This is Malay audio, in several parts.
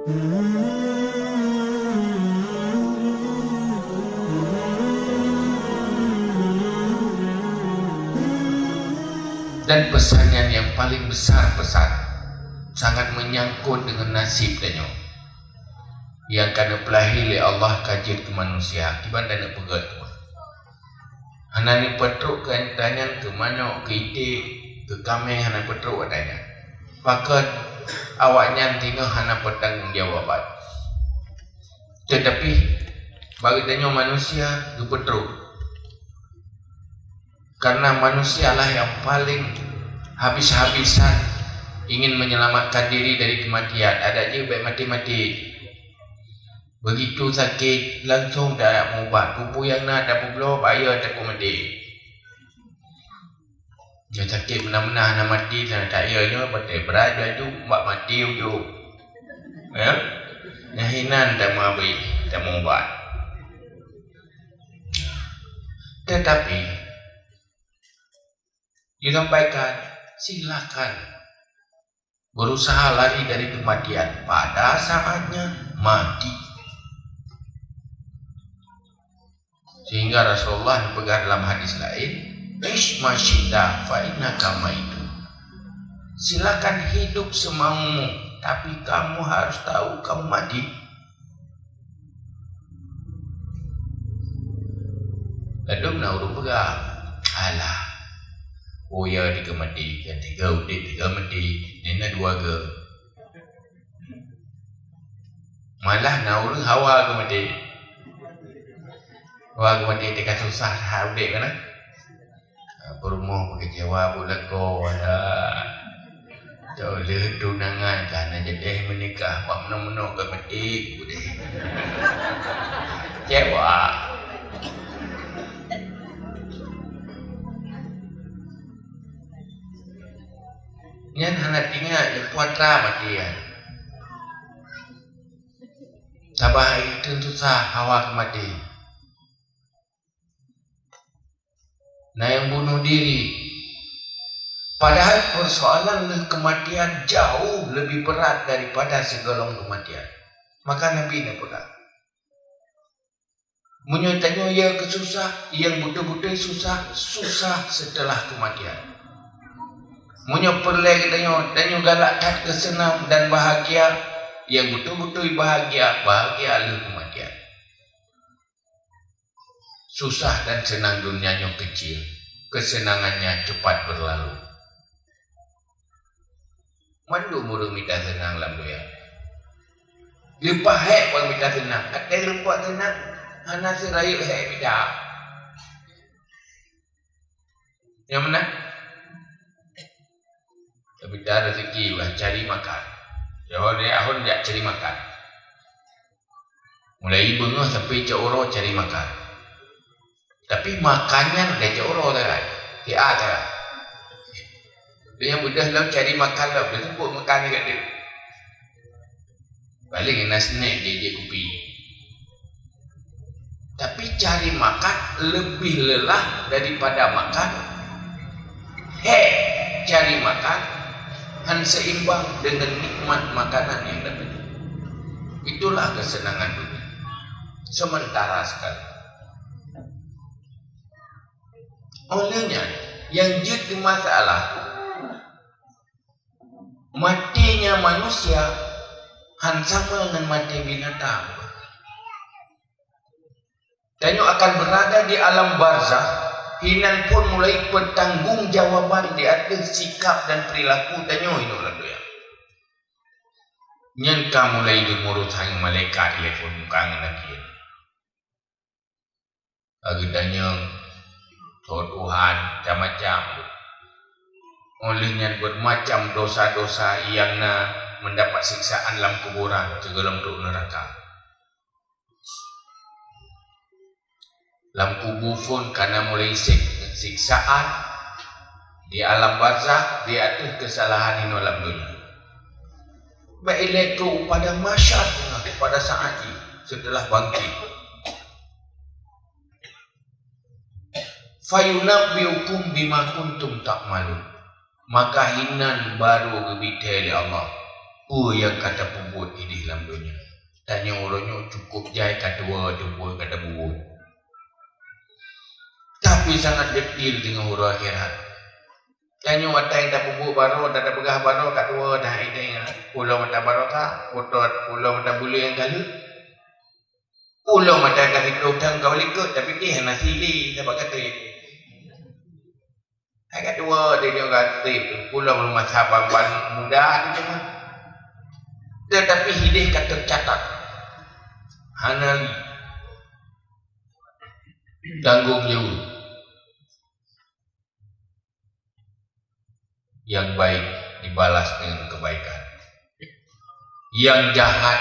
Dan pesannya yang paling besar, pesan sangat menyangkut dengan nasib danyo yang kena pelahi oleh Allah kajir ke manusia di bandar nak pegat tu. Hana ni petruk ke tanya ke mana ke ide ke kami hana petruk adanya. Pakat awaknya tinggal hana bertanggungjawab. Tetapi bagi danyo manusia ke petruk. Karena manusialah yang paling habis-habisan ingin menyelamatkan diri dari kematian. Ada je baik mati-mati. Begitu sakit langsung dah ubat. Pupu yang nak dah pula bayar tak mati. Yang sakit benar-benar nak mati dan tak ayahnya betul berat tu buat mati ujuk. Ya? Nyahinan tak mau habis, tak mau ubat. Tetapi disampaikan, silakan berusaha lari dari kematian. Pada saatnya mati. Sehingga Rasulullah pegang dalam hadis lain, ish masyida fa innaka maitu. Silakan hidup semaumu, tapi kamu harus tahu kamu mati. Lalu nak urut pegang. Alah. Oh ya, tiga mati, yang tiga udik, tiga mati, nena dua ke. Malah nauru hawa ke mati. Hawa ke mati, dia kata susah, udik kan? Perumah berkecewa, berleko, tak boleh tunangan, kerana jadi menikah, buat menang-menang ke mati, udik. Kecewa. Yang hendak tinggal di puatra matian. Tabah itu susah hawa mati. Nah yang bunuh diri. Padahal persoalan kematian jauh lebih berat daripada segolong kematian. Maka Nabi nak pegang. Menyatakan ia kesusah, yang betul-betul susah setelah kematian. Munyo perlek danyo galakkan kesenang dan bahagia, yang betul-betul bahagia le kematian. Susah dan senang dunianya kecil, kesenangannya cepat berlalu. Mandu muru minta senang lam doya. Lepas hek pun minta senang, ada lepas senang, hana serayu hek minta. Yang mana? Tapi dah rezeki lah cari makan. Jauh dia ahun dia cari makan. Mulai bengah sampai coro cari makan. Tapi makannya dah coro dah kan. Dia ada. Dia yang mudah lah cari makan lah. Dia sebut makan dekat dia. Balik kena snack dia kopi. Tapi cari makan lebih lelah daripada makan. Cari makan seimbang dengan nikmat makanan yang dapat. Itulah kesenangan dunia. Sementara sekali. Olehnya, yang jadi masalah, matinya manusia sama dengan mati binatang. Tanyo akan berada di alam barzah. Hinan pun mulai bertanggungjawab di atas sikap dan perilaku tanyo ino lado ya. Nyan ka mulai dimurut hang malaikat telefon muka lagi. Agdanya Tuhan macam-macam. Olehnya bermacam dosa-dosa yang mendapat siksaan dalam kuburan segala untuk neraka. Dalam kubur pun karena mulai siksaan di alam barzah, dia atas kesalahan ini dalam dunia. Baiklah itu pada masyarakat, pada saat ini setelah bangkit. Fayunabbiukum bima kuntum ta'malun. Maka hinan baru gebita oleh Allah. Yang kata pembuat ini dalam dunia. Tanya orangnya cukup jai kedua jumpa kata buruk. Tapi sangat detil dengan huruf akhirat. Tanya watai tak bubuk baru, tak ada pegah baru kat dua dah ini. Pulau mata barokah, pulau mata bulu yang galu. Pulau mata kaki kerutang kau likut, tapi dia nak sili, tak kata itu. Kat dua dia kata itu, pulau rumah sahabat muda dia cuma. Tetapi hidih kata catat. Hanali. Tanggung jauh. Yang baik dibalas dengan kebaikan. Yang jahat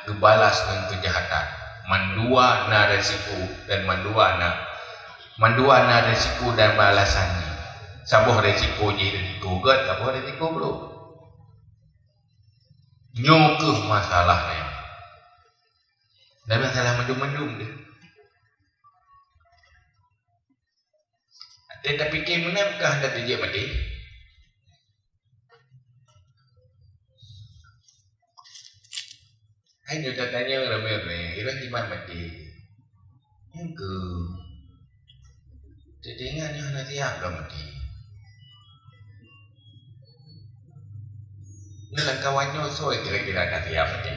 dibalas dengan kejahatan. Mandua na resiko dan mandua na resiko dan balasannya. Sabuh resiko je resiko get, sabuh resiko bro. Nyokeh masalahnya. Dan masalah mendung-mendung dia. Tetapi kemenapkah anda terjadi mati? Hanya tak tanya ramai-ramai, kira gimana mati? Yang ke? Terdengarnya nak tiap dah mati. Ini lah kawannya soal kira-kira nak tiap mati.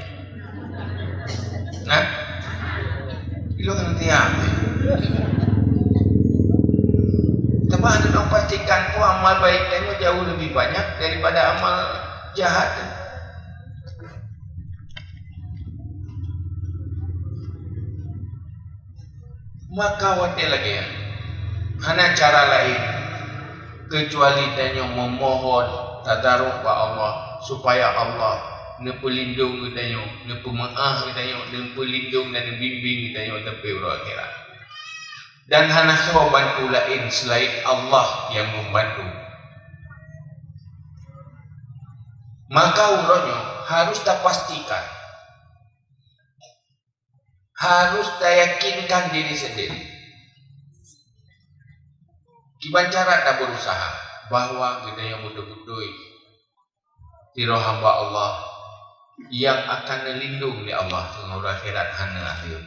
Nah, itu kan tiap. Tapi anda nak pastikan pun amal baiknya jauh lebih banyak daripada amal jahat. Maka wadah lagi ya. Hanya cara lain kecuali tanya memohon tadaruk kepada Allah supaya Allah pelindung kita yo, pemaaf kita yo, pelindung dan bimbing kita yo sampai akhirat. Dan hanya sahaja bantu lain selain Allah yang membantu. Maka urutnya harus terpastikan, harus yakinkan diri sendiri. Gimana cara tak berusaha bahwa kita yang betul-betul tiroh hamba Allah yang akan melindungi Allah dengan akhirat hana akhir.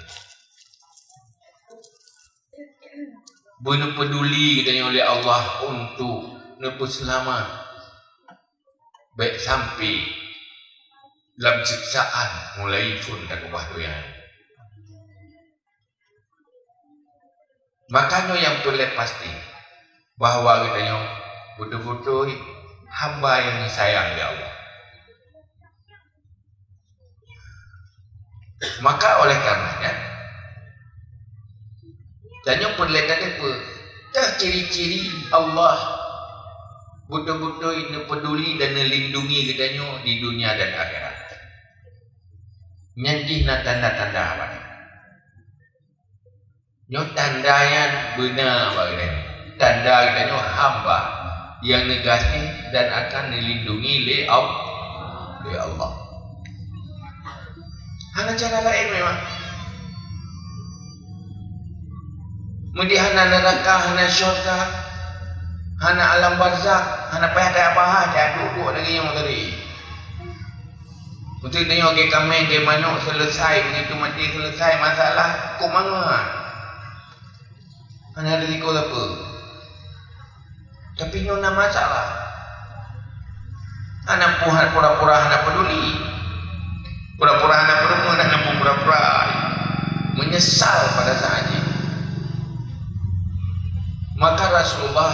Benar peduli kita oleh Allah untuk nebus selamat baik sampai dalam siksaan mulai pun tak ubah doyan. Makanya yang perlu pasti bahawa kita yang betul-betul hamba yang disayang ya Allah. Maka oleh karenanya dan yang perlu tadi apa? Dah ciri-ciri Allah betul-betul ini peduli dan melindungi kita di dunia dan akhirat. Nyanjih na tanda-tanda apa ni? Nyo tanda yang benar bagaimana? Tanda kita nyo hamba yang negatif dan akan dilindungi oleh Allah. Hanya cara lain memang. Hana neraka, hana syurga, hana alam barzakh, hana payah kaya apa aja duduk lagi yang tadi. Untuk tengok ke kami ke mana selesai begitu mati selesai masalah kok mana? Hana ada risiko apa? Tapi nyona masalah. Hana pura-pura hana peduli. Pura-pura hana peduli, hana pura-pura menyesal pada saatnya. Maka Rasulullah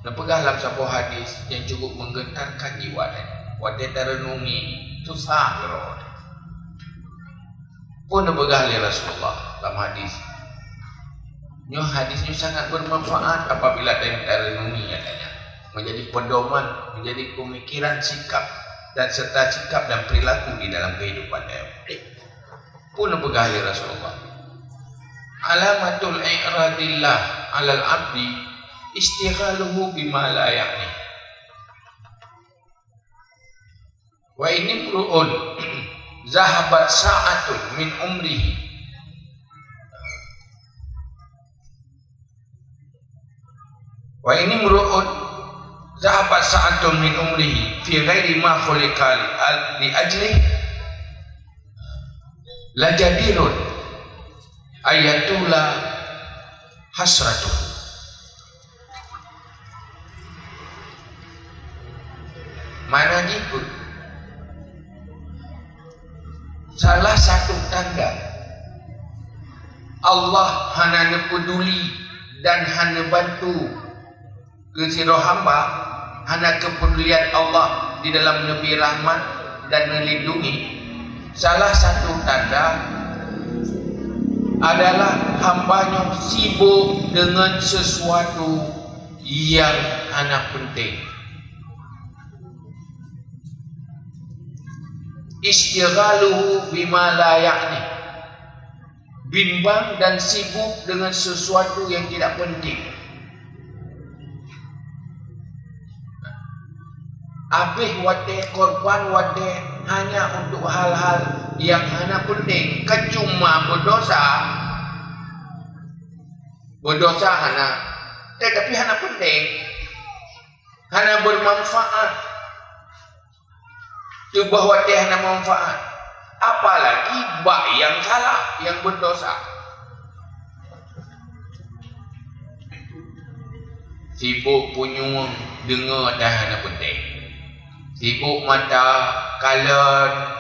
pegang dalam sebuah hadis yang cukup menggetarkan jiwa dan wadah terenungi susah berot. Pun pegang oleh Rasulullah dalam hadis. Hadisnya sangat bermanfaat apabila terenungi adanya. Menjadi pedoman, menjadi pemikiran, sikap dan serta sikap dan perilaku di dalam kehidupan dia. Pun pegang oleh Rasulullah. Alamatul i'radillah alal abdi istighaluhu bima la ya'ni. Wa ini imru'un zahabat sa'atun min umrihi wa ini imru'un zahabat sa'atun min umrihi fi ghairi ma khuliqa li ajli la jadirun ayatullah hasratuh. Mana gitu? Salah satu tanda Allah hana peduli dan hana bantu ke siro hamba, hana kepedulian Allah di dalam Nabi rahmat dan melindungi. Salah satu tanda adalah hambanya sibuk dengan sesuatu yang hana penting. Istighaluhu bima la ya'ni, bimbang dan sibuk dengan sesuatu yang tidak penting. Habis wate korban wate hanya untuk hal-hal yang hanya penting, kecuma berdosa hanya, tetapi hanya penting, hanya bermanfaat. Tu bahwa dia hanya manfaat. Apalagi bak yang salah, yang berdosa. Sibuk punyung dengar dah hanya penting. Sibuk mata kalan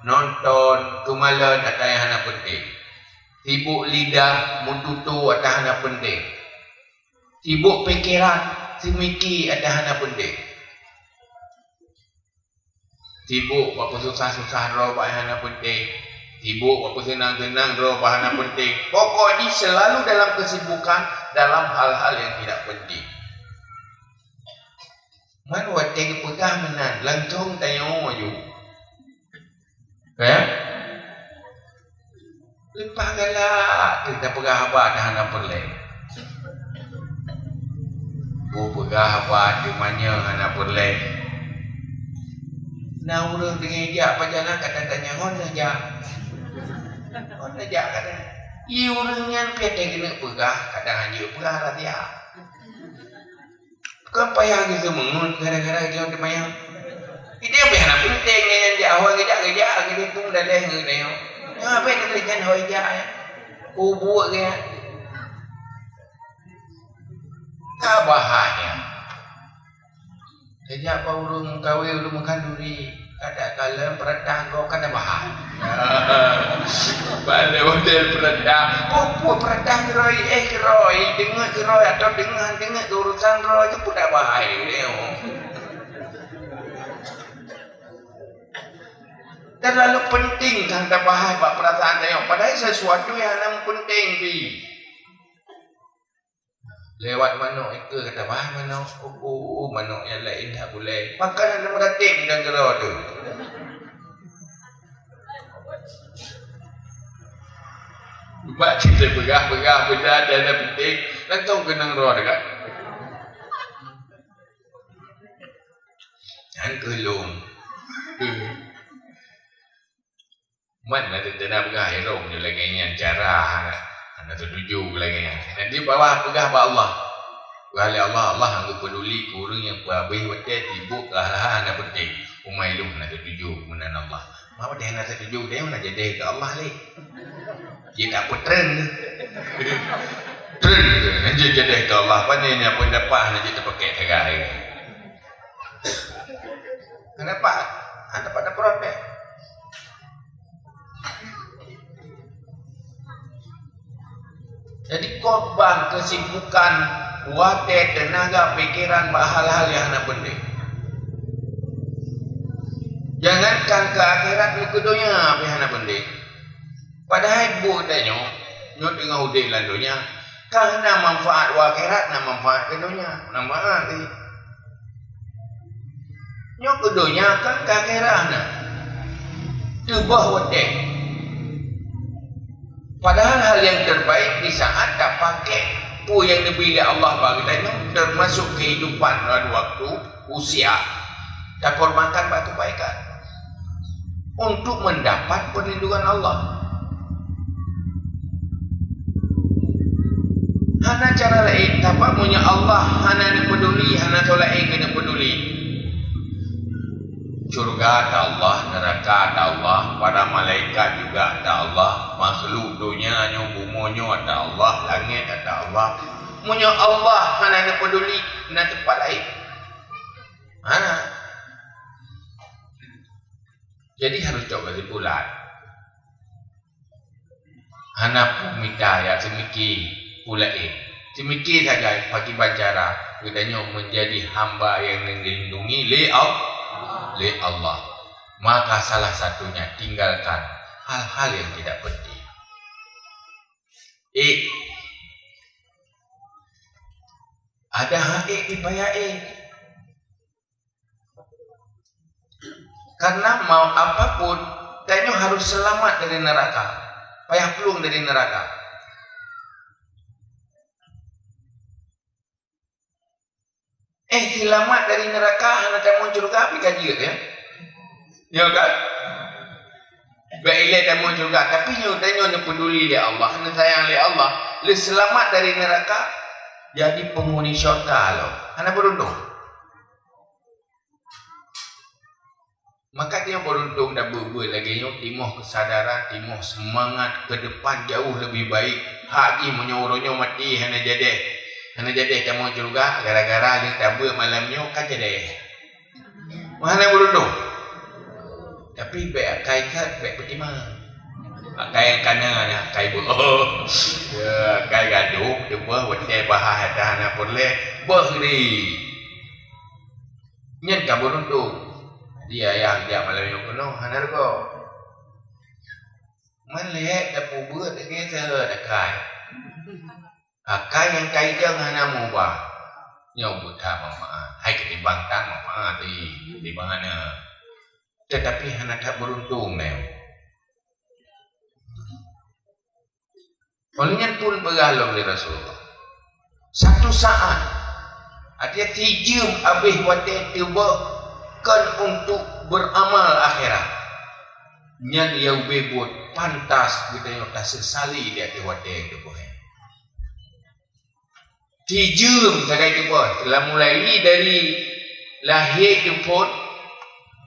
nonton kemalan ada yang hanya penting. Sibuk lidah mututu ada hanya penting. Sibuk pikiran semiki ada hanya penting. Sibuk apa susah-susah roh bahana penting. Sibuk apa senang-senang roh bahana penting. Pokoknya selalu dalam kesibukan dalam hal-hal yang tidak penting. Man wate pegah menan langsung tayo maju. Ya? Lepas galak kita pegah apa dah hana perle. Bu pegah apa di mana hana perle. Nah urang dengan ejak pajalan kata tanya hon aja kata i urang nyan pete kena pegah kadang aja pegah ratia kan payah gitu mengun gara-gara dia de mayang dia behana penting nyan jauh gejak gitu pun dah leh ngeu apa yang kerjaan hoi ejak ya ubuk dia kabahanya. Sejak apa urung kawe urung mengkanduri kada kalam peredang kau kada bahan. Pada model peredang. Apa peredang roi roi dengar roi atau dengar urusan roi itu pun dah bahaya dia. Terlalu penting kan tak bahaya pak perasaan dia. Padahal sesuatu yang penting di. Lewat manuk itu kata bah manuk manuk yang lain tak boleh makan ada meratim dan gerau tu. Buat kita pegah benda ada penting langsung kena roh dekat. Jangan kelung. Mana ada dana pegah herong je lagi yang cara anda tertuju lagi. Nanti bawah pegah pada Allah. Wahai Allah yang peduli kurang yang berhabis waktu tibuk kehalahan anda penting. Umailuh nak tertuju kemudian Allah. Mama dia nak tertuju dia nak jadi ke Allah ni. Dia tak apa trend ke. Nanti jadi ke Allah. Pandainya pun dapat nanti terpakai tegak ni. Kenapa? Anda pada protes. Jadi korban kesibukan wate tenaga pikiran hal-hal yang hanya penting. Jangankan ke akhirat ni ke dunia apa yang hanya penting. Padahal ibu dan nyok dengan udih lan dunia. Karena manfaat wa akhirat na manfaat ke dunia. Manfaat ni. Nyok ke dunia kan ke akhirat na. Tubah wate. Padahal hal yang terbaik di saat tak pakai pu yang diberi Allah bagi tanya termasuk kehidupan dan waktu usia tak korbankan batu kebaikan untuk mendapat perlindungan Allah. Hana cara lain tapak punya Allah hana peduli hana tolak kena peduli. Surga ta Allah, neraka ta Allah, para malaikat malaikat juga ada Allah, makhluk dunianya, bumonyo ada Allah, langit ada Allah. Munyo Allah hana ada peduli na tempat lain. Hana. Jadi harus coba bulat. Hana pumita ya semiki pula semiki saja bagi bancara katanya menjadi hamba yang dilindungi oleh Allah. Maka salah satunya tinggalkan hal-hal yang tidak penting. Ada hak dibayar karena mau apapun tanya harus selamat dari neraka, payah pelung dari neraka. Selamat dari neraka hanya kamu juga api kaji ya. Ya kan? Baiklah kamu juga, tapi nyo tanya peduli oleh Allah, hanya sayang oleh Allah, le selamat dari neraka. Jadi penghuni syurga loh. Anak beruntung. Maka dia beruntung dan berbuat lagi nyok timuh kesadaran, timuh semangat ke depan jauh lebih baik. Haji menyuruhnya mati hanya jadi kamu juga gara-gara dia tabur malamnya kan jadi. Mana beruntung. Tapi baik kaikat baik pertimbangan. Kai kanan kai boh ya kai gaduh cuba wate bahas dah boleh berhenti nyen ka beruntung dia yang dia malam yang penuh hanar ko melihat dah buat ke ada kai yang kai jangan hana mubah nyobut mama hai ketimbang tang mama di mana tetapi hana tak beruntung neu. Olehnya pun bergalau oleh Rasulullah. Satu saat ada tijum habis wate tibakan untuk beramal akhirat. Nyan yang bebot pantas kita yang tak sesali dia wate itu boleh. Tijum sagai itu boleh. Telah mulai dari lahir itu pun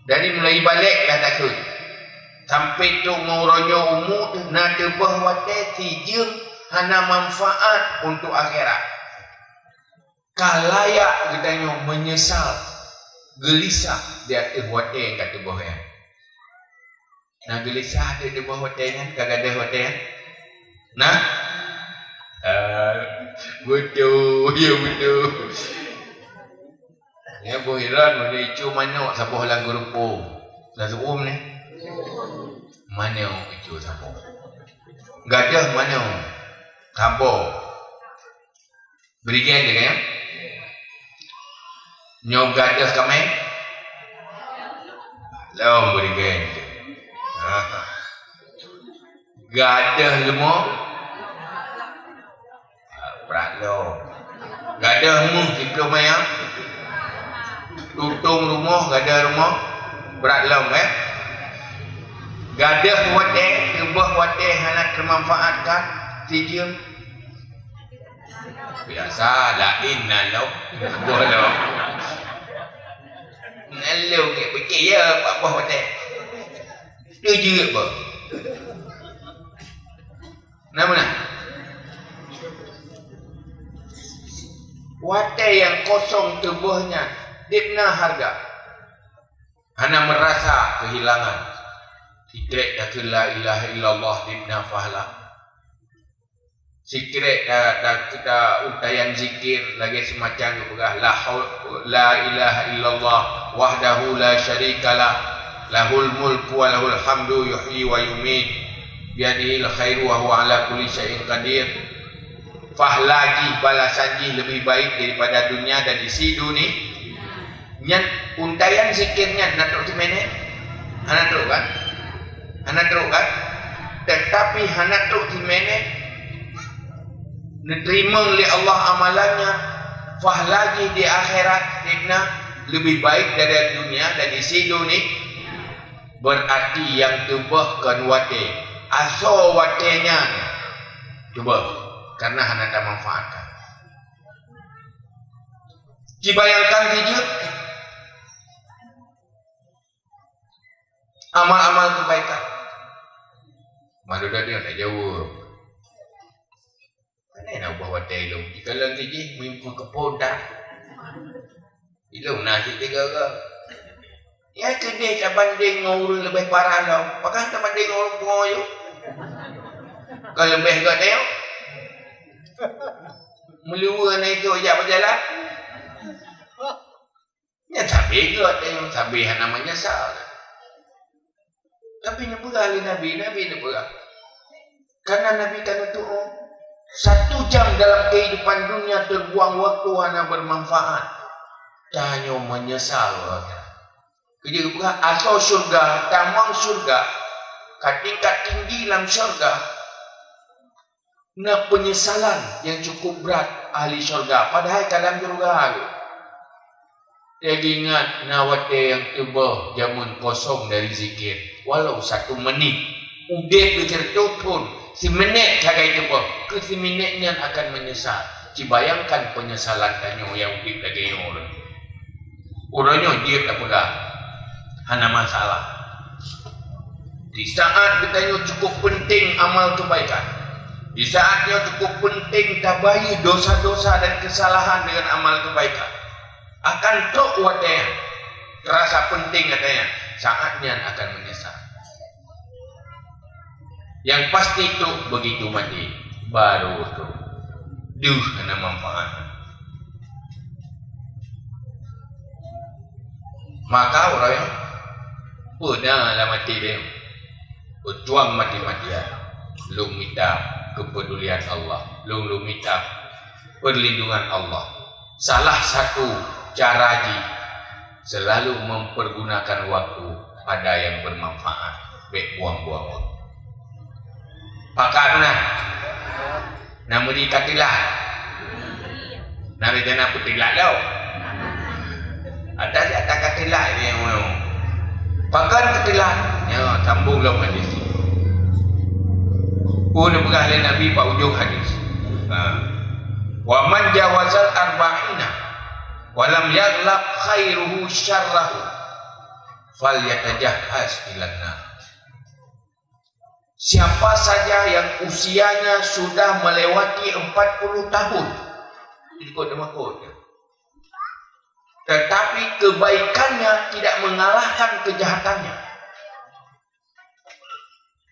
dari mulai balik dah takut. Sampai tu ngoronya umur tu nak tebah wate tijum hana manfaat untuk akhirat. Kalayak kita menyesal, gelisah dia tu wate yang kata bohong. Nah gelisah dia tu bohong wate kan, kagak ada wate kan? Nah, betul, ya betul. Ya bohiran boleh cuma nak sabah lang grupo, dah sebum ni. Mana itu sampo? Gadah mana? Sampo. Berikan dia kan? Nyok gadah kami? Belum berikan. Gadah lemah? Berat lo. Gadah mu diploma yang? Tutung rumah, gadah rumah? Berat lo kan? Gadah wate, tebah wate hana termanfaatkan tijum. Biasa lain nalau. Boleh. Nalau ke fikir ya apa wate. Setuju apa? Nama wate yang kosong tubuhnya dipna harga. Hana merasa kehilangan. Sikret dah la ilaha illallah dibna fahla. Sikret dah kita utayan zikir lagi semacam juga la ilaha illallah wahdahu la syarikalah lahul mulku wa lahul hamdu yuhyi wa yumiit biyadihil khairu wa huwa ala kulli syai'in qadir. Fahlaji balasanji lebih baik daripada dunia dan isi dunia. Nyan untayan zikirnya nak tu mana? Anak tu kan? Anak teruk kan? Tetapi anak teruk di mana? Diterima oleh Allah amalannya. Fahlagi di akhirat Ibna lebih baik dari dunia dan isi dunia. Berarti yang tubahkan wate aso watenya tubah karena anak tak manfaatkan. Dibayangkan hijau amal-amal kebaikan Malu dah dia tak jawab. Mana nak ubah watai lu? Jika lagi je, mimpi ke podak. Ilung nasi tiga orang. Ya kedai tak banding dengan orang lebih parah tau. Pakai tak banding dengan orang pengoyo. Kalau lebih kat tengok. Melua naik tu ajak berjalan. Ya sabih kat tengok. Sabih namanya sal. Tapi nak berah oleh Nabi nak berah. Karena Nabi kena tu 1 jam dalam kehidupan dunia terbuang waktu hanya bermanfaat. Tanya menyesal. Kerja berah asal syurga, tamang syurga, tingkat tinggi dalam syurga. Nak penyesalan yang cukup berat ahli syurga. Padahal dalam syurga tu. Dia ingat nawate yang tebal jamun kosong dari zikir. Walau 1 menit. Udah bercerita pun. Si menit cagai tebal. Ke si minitnya akan menyesal. Bayangkan penyesalan tanya yang udah lagi orang. Orangnya dia tak pegang. Hanya masalah. Di saat bertanya cukup penting amal kebaikan. Di saat dia cukup penting tabayi dosa-dosa dan kesalahan dengan amal kebaikan. Akan tok wadaya. Terasa penting katanya. Saatnya akan menyesal. Yang pasti itu begitu mati. Baru itu. Duh kena manfaat. Maka orang yang pernah mati dia. Berjuang mati-matian. Lu minta kepedulian Allah. Lu minta perlindungan Allah. Salah satu cara selalu mempergunakan waktu pada yang bermanfaat. Baik buang-buang waktu. Pakarna. Nama dikatilah. Nama jangan putilah tau. Ada katilah ini yang mau. Pakar katilah. Ya, sambung lah hadis. Dia berkah oleh Nabi pada ujung hadis. Wa man jawazal arba'ina walam yaglab khairuhu syarrahu falyatajahhaz ilan nar. Siapa saja yang usianya sudah melewati 40 tahun ikut demakut, tetapi kebaikannya tidak mengalahkan kejahatannya.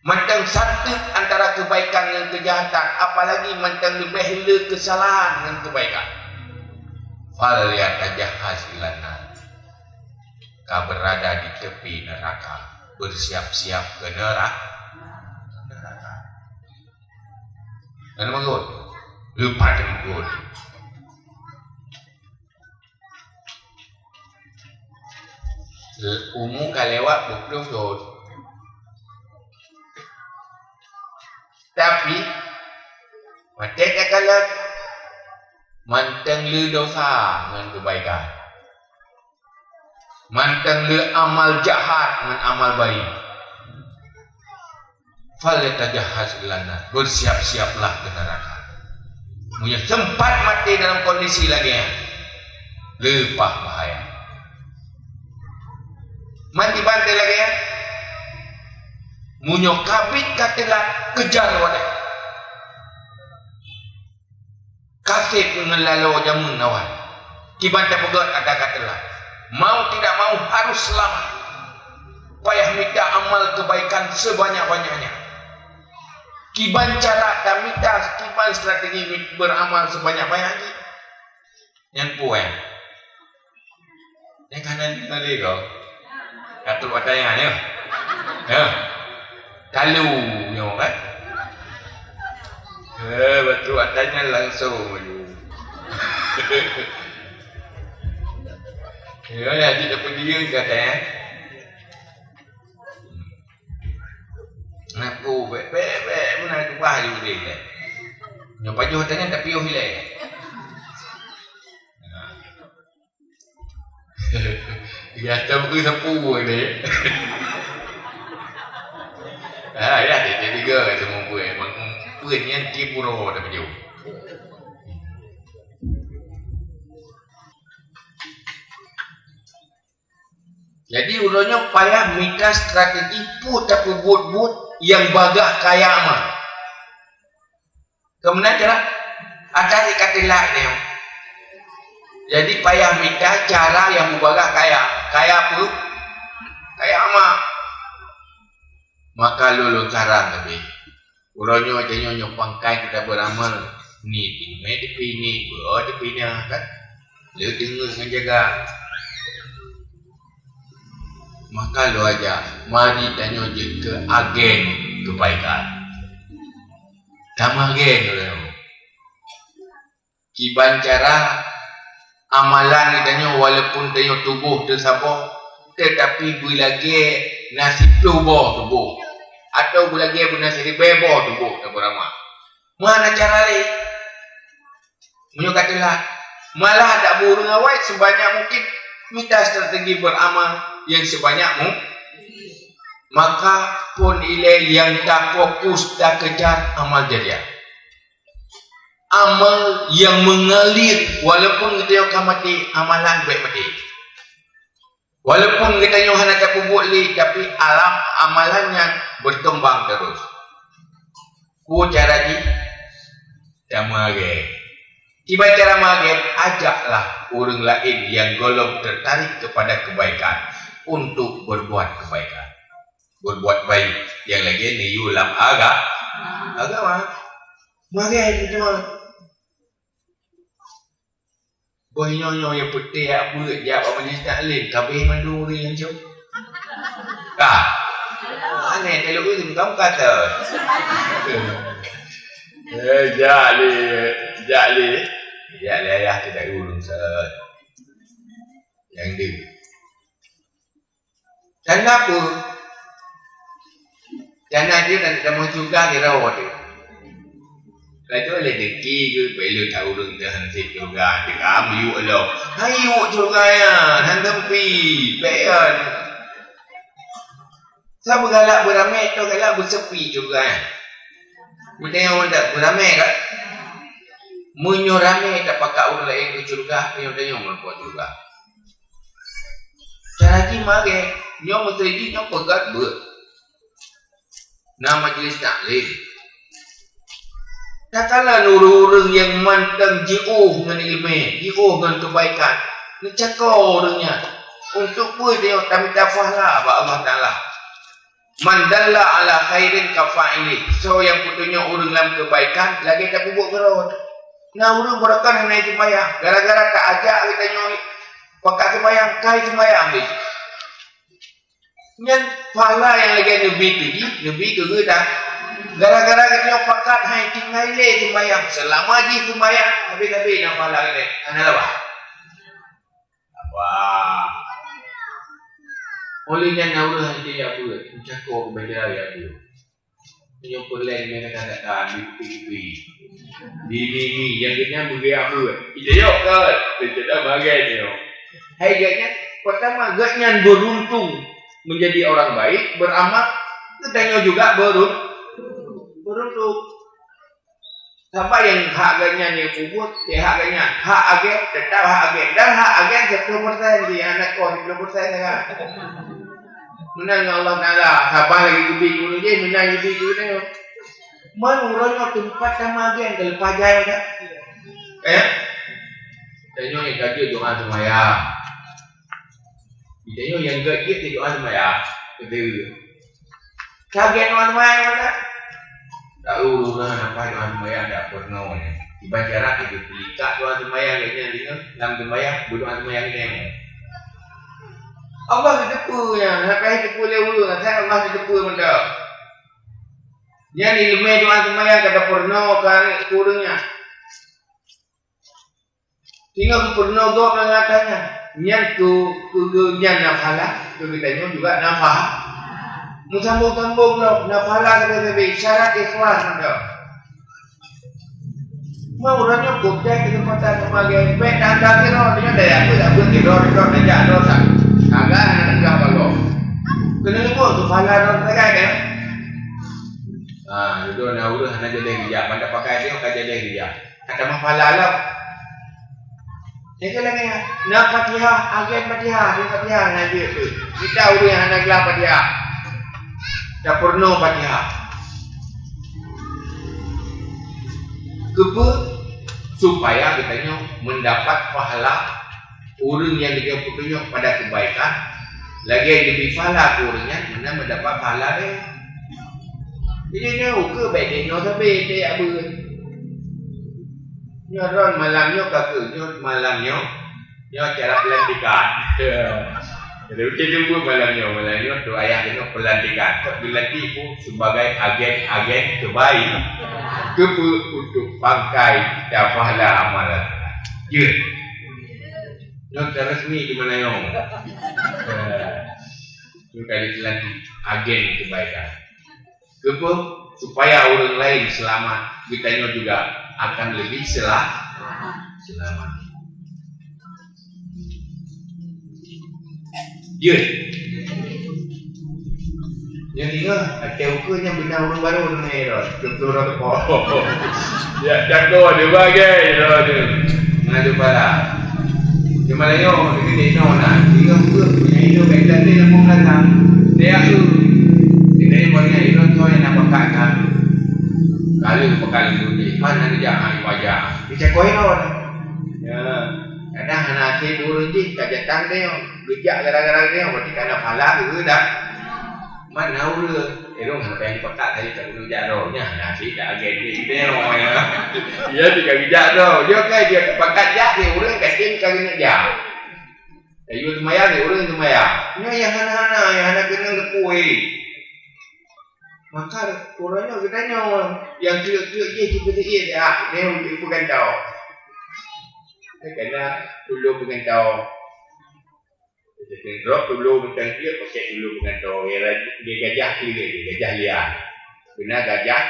Mentang santut antara kebaikan dan kejahatan, apalagi mentang lebih hela kesalahan dan kebaikan. Fal yatajahhaz ilan nar. Kau berada di tepi neraka, bersiap-siap ke neraka. Dan mengut, lupa mengut. Umum kalewat bukan tu. Tapi mereka kalau manteng le dosa dengan kebaikan, manteng le amal jahat dengan amal baik, falyatajahhaz ilan nar. Bersiap-siaplah ke neraka. Punya sempat mati dalam kondisi lagi lepah bahaya. Mati bantai lagi ya. Munyo kabit katilah kejar wadah. Kasih pengelalo jamun nawan. Kiban tak pegat ada katilah. Mau tidak mau harus selamat. Payah minta amal kebaikan sebanyak-banyaknya. Kiban cara tak minta, kiban strategi beramal sebanyak-banyaknya. Yang puan. Yang kanan kali kau. Katul watanya ya. Ya. Kalau nyo kan. Betul adanya langsung. Ya ya tidak pedih katanya. Aku mana tu bahaya dia. Nyo pajuh tanya tak piuh hilai. Dia tak pergi sapu dia. Ya, dia tiga semua buat. Buat yang Tipuro dah baju. Jadi ulangnya payah minta strategi pun tapi buat yang bagak kaya mah. Kemudian cara ada dikatakan dia. Jadi payah minta cara yang bagak kaya. Kaya apa? Kaya mah. Maka lulu cara lebih. Uronyo aja nyonyo pangkai kita beramal ni tepi ni, tepi ni kan. Dia dengar menjaga. Maka lu aja mari tanya je ke agen kebaikan. Sama agen lu. Kiban cara amalan ni tanya walaupun tanya tubuh tersabah, tetapi lagi nasib tubuh. Atau lagi nasib bebo tubuh tak beramal. Mana cara ni? Menyukatilah malah tak burung awal sebanyak mungkin minta strategi beramal yang sebanyakmu, maka pun ilai yang tak fokus tak kejar amal jariah. Amal yang mengalir walaupun kita yang mati amalan baik mati. Walaupun kita yang hendak tak boleh tapi alam amalannya berkembang terus. Ku cara ni dah mage. Tiba cara mage ajaklah orang lain yang golong tertarik kepada kebaikan untuk berbuat kebaikan. Berbuat baik. Yang lagi ni yulam agama. Mage itu cuma boy nyonya yang putih apa jawab majlis taklim kabeh manduri yang jauh. Aneh kalau itu kamu kata. Jali ayah tidak urung set. Yang dia. Kenapa? Jangan dia dan kamu juga dirawat dia. Lepas oleh deki ke perlu tahu orang dah hansip juga dia kamu yuk lo. Ayo juga ya, hantam pi, pean. Saya bergalak beramai tu galak bersepi juga. Mesti orang tak beramai kan? Menyorame tak pakai orang lain ke juga, yang berbuat juga. Cara ni mage, nyom mesti nyom pegat ber. Nama majlis taklim. Katalah orang yang mantang jiuh dengan ilmu, jiuh dengan kebaikan. Mencakau orangnya. Untuk apa dia tak minta pahala apa Allah Ta'ala. Mandalla ala khairin kafa'ili. So yang putunya orang dalam kebaikan, lagi tak bubuk gerot. Nah orang berakan naik sembahyang. Gara-gara tak ajak kita nyoi. Pakai sembahyang, kai sembahyang ni. Yang pahala yang lagi Nabi ke dah. Gara-gara kita pakat hai tinggal le sembahyang. Selama di sembahyang, habis-habis nak pahala kita. Ana apa? Olehnya naurah dia apa? Mencakap kepada ya dia. Yang perlain mereka katakan di yang kena bagi apa? Kita yok kan? Kita dah bagai dia. Hai gaknya pertama gaknya beruntung menjadi orang baik, beramal, kita juga beruntung. Sampai yang hak gaknya yang kubur, hak gaknya hak agen tetap hak agen dan hak agen 10% dia anak kau 10% kan. Menang Allah Ta'ala sabar lagi lebih dulu je menang lebih dulu ni menurutnya tempat sama agen terlepas jaya tak tanya yang kaji doa semaya tanya yang kaji doa semaya kata kaget doa semaya tak tahu lah nampak doa semaya tak pernah tiba jarak itu pelikat doa semaya kayaknya dalam semaya berdoa semaya ni Allah ditepunya, sampai tepu dulu, saya Allah ditepu benda. Yang ilmu doa semaya kata pernah kan kurangnya. Tinggal pernah gop mengatakannya. Yang yang nafala, tu kita juga nafah. Musambung-sambung lo, nafala kata lebih syarat ikhlas benda. Mau orangnya bukti kesempatan sebagai baik dan kira dia dah aku tak berkira dia dosa. Agak nak enggak bagus. Kena lupa tu fala orang pakai kan. Itu nak urus nak jadi hijab, mana pakai dia akan jadi hijab. Kata mafala lah. Dia lagi nak Fatihah, agen Fatihah, dia Fatihah nak dia tu. Kita urus yang nak gelar Fatihah. Dapurno Fatihah. Kepa supaya katanya mendapat pahala orang yang dia petunjuk pada kebaikan, lagi yang lebih pahala orangnya mana mendapat pahala dia. Jadi dia ke baik dia sampai dia apa? Nyoron malamnya kakak nyot malamnya nyot cara pelantikan. Jadi kita tunggu malamnya tu ayah dia pelantikan. Kau dilantik pun sebagai agen terbaik kepa untuk bangkai dan pahala amalan. Ya. Nyot resmi di mana yang? Itu kali dilantik agen kebaikan. Kepa supaya orang lain selamat, kitanya juga akan lebih selamat. Ya. Yang tinggal ada ukurnya benar orang baru ni dah. Betul orang tu. Ya jago dia bagai dah tu. Ngadu pala. Cuma layo dia no nak. Tinggal ukur punya itu baik dan dia mau datang. Dia tu. Dia punya itu tu yang nak pakaikan. Kali tu ni. Mana dia jangan wajah. Dia koi lawan. Ya. Kadang anak saya dulu je kajatan dia. Gejak gara-gara dia berarti kena pala ke dah. Mana ulu elong sampai dipakat tadi tak guna jaronya. Nasi dah agen dia orang. Dia tidak gejak dah. Dia kan dia pakat jak dia orang kasih kali nak jak. Ayo semaya dia orang semaya. Ni yang hana-hana yang hana kena lepui. Maka orangnya katanya yang kira-kira kita dia bukan tahu. Kena dulu bukan tahu. Jadi drop dulu bukan dia pakai dulu bukan tahu. Dia gajah kiri, dia gajah liar. Benar gajah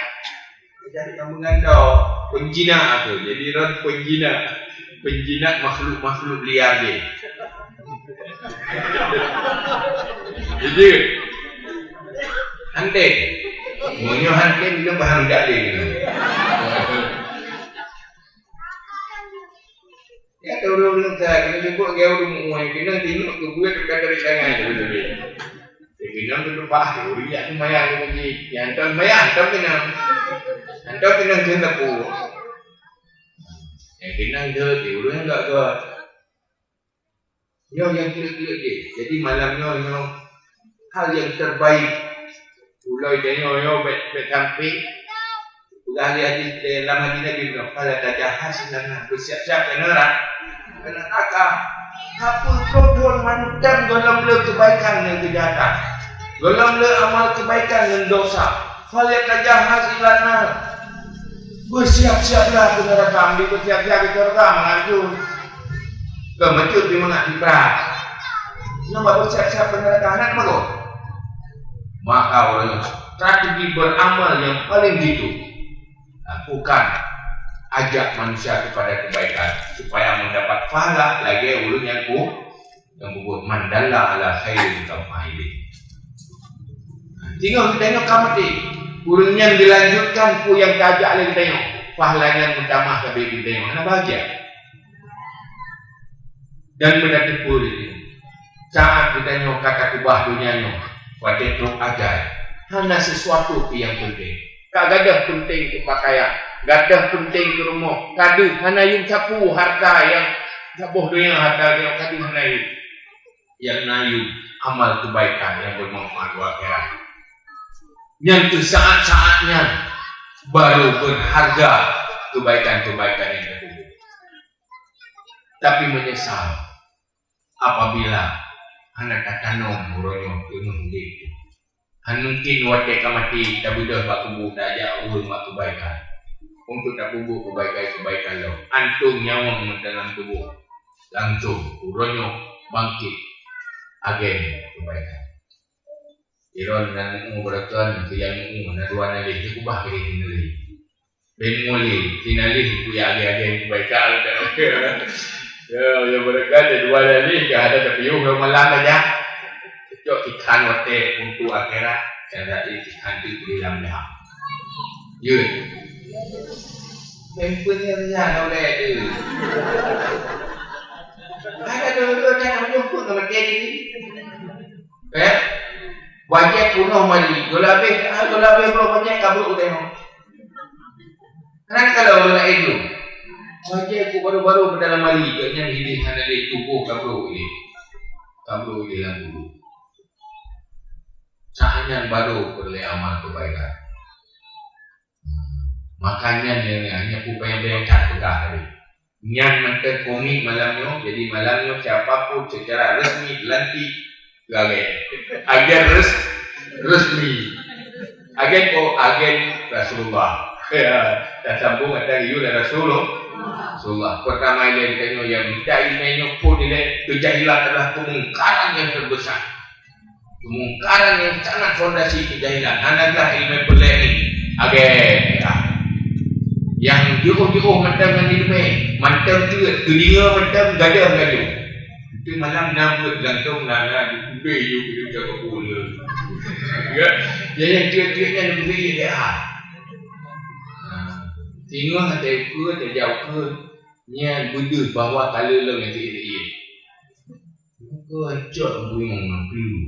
di kampung tahu. Penjina tu. Jadi rod penjina makhluk liar dia. Jadi hantai. Munyo hantai bila bahan dak dia. Ya orang saya kena jemput ke orang muai kena tengok ke gue dekat dari tangan tu. Kena tu bah tu dia tu maya lagi. Yang tu maya tu kena. Antum kena kena pu. Yang kena dia orang enggak ke. Yang kira-kira dia. Jadi malamnya hal yang terbaik. Ulai dia bertampil. Udah lihat di dalam hadis Nabi bilang kalau ada hasilnya bersiap-siap kena takah. Apa problem mantan dalam le kebaikan dan kejahatan. Dalam le amal kebaikan dan dosa. Kalau ada hasilnya bersiap-siaplah ke neraka. Ambil bersiap-siap ke neraka mengajur. Kemecut di mana diperak. Nampak bersiap-siap ke neraka nak malu. Maka orang strategi beramal yang paling gitu. Lakukan ajak manusia kepada kebaikan supaya mendapat pahala lagi ulun yang buat mandala ala khairin kamaili. Tinggal kita tengok kamati ulun yang dilanjutkan ku yang tajak lagi tengok pahala yang utama ke kita tengok mana bahagia dan benda tepur ini saat kita tengok kata kubah dunianya pada teruk ajaib hanya sesuatu yang penting. Tak gadah penting ke pakaian, gadah penting ke rumah. Kadu hana yung capu harta yang sabuh dunia harta yang kadu hana yung yang nayu amal kebaikan yang bermanfaat buat akhirat. Yang tu saat-saatnya baru berharga kebaikan-kebaikan yang terkumpul. Tapi menyesal apabila anak tanam muronyo ilmu itu. Mungkin waktu mati tak boleh baku daya ulun mak kebaikan. Untuk tak bubuh kebaikan lo. Antum nyawang dalam tubuh. Langsung uronyo bangkit agen kebaikan. Iron dan mengubahkan yang mana dua nali kubah kiri tinali. Ben muli tinali itu ya agen kebaikan. Ya berkat dua nali ada tapi yo malam aja. Jok ikan wate untuk akhirat cara ikan itu di dalam dah. Ya. Mempunyai rencana oleh itu. Ada dulu yang menyumput nama dia ini. Wajah kuno mali, golabeh belum wajah kabur tengok. Kan kalau nak itu, wajah aku baru-baru berdalam mali, katanya hidup hanya di tubuh kabur ini dalam dulu. Cahaya baru boleh amal kebaikan. Makanya ni hanya upaya berangkat pegah tadi. Yang menteri komik malamnya, jadi malamnya siapapun secara resmi lantik gagal. Agen resmi. Agen Rasulullah. Dah sambung ada you dan Rasulullah. Pertama yang ditanya yang minta ilmunya pun dia kejahilan adalah kemungkaran yang terbesar. Kemungkaran yang sangat fondasi kejahilan. Anaklah ilmu pelik ni. Agen. Yang jauh-jauh macam ni macam dia telinga macam gajah-gajah. Itu malam 6 gantung nana di kubur you kita jaga bola. Ya, yang dia lebih dia. Tengok ada ke ada jauh ke nya benda bahawa kala long yang dia. Muka acak bungung dulu.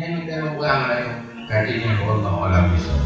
Yang kita orang lain kadinya Allah alam bisa.